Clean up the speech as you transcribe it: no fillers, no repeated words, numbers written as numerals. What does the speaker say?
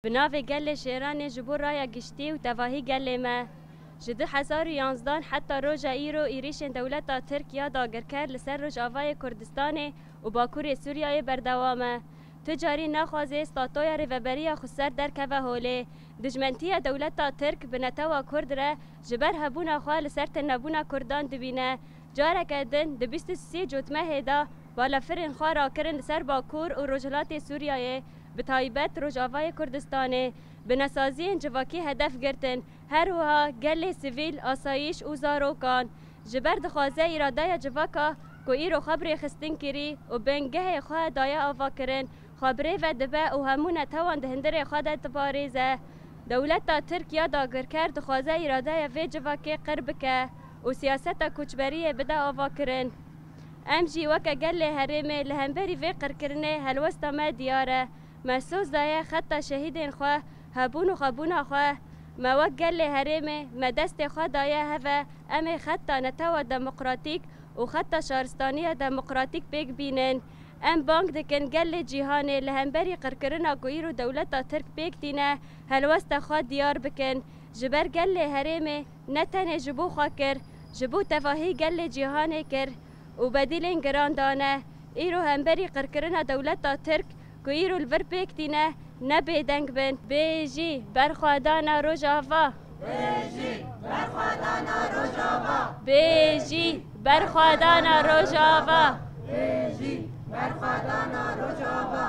بناو گل شیران جبور رای گشتی و تواهی گل ما جده 2011 حتی روژا ایرو ایریش دولت ترکیه داگر کرد لسر روژ آوای کردستان و باکور سوریای بردوامه تجاری نخوازه استاتوی ریوبری خسر در که هوله دجمنتی دولت ترک بنتوا کرد را جبر هبونا خواه لسر تنبونا کردان دبینه جاره کردن ده 23 جوتمه هیدا بالا فرین خواه را کرن لسر باکور و رجلات سوریای به تایبت روجاوای کردستانه به نسازی جواکی هدف گرتن هر وها گل سیویل آسایش و زاروکان جبر دخوازه اراده جواکا که ایرو خبری خستن کری و بنگه خواه دایا آوا کرن خبری و دبه و همون توان دهندر خواه ده تباریزه دولت ترکیه داگر کرد دخوازه اراده و جواکی قرب که و سیاست کچبری بده آوا کرن امجی وکا گل هرمه لهمبری و قرکرنه هلوست ما دیاره محسوس دایا خطا شهیدین خواه هبون و خبون خواه ما وگل هرمه ما دست خواه دایا هوا ام خطا نتوا دموکراتیک و خطا شهرستانی دموکراتیک بیگ بینن ام بانک دکن گل جیهانه لهمبری قرکرنا کویر و دولت ترک بیگ دینه هلوست خواه دیار بکن جبر گل هرمه نتنه جبو خواه کر جبو تفاهی گل جیهانه کر و بدیلین گران دانه ایرو همبری قرکرنا دولت ترک که ایرو الور بیکتینه نبی دنگ بن بیجی برخوادانا روجاوا بیجی برخوادانا روجاوا بیجی برخوادانا روجاوا بیجی برخوادانا روجاوا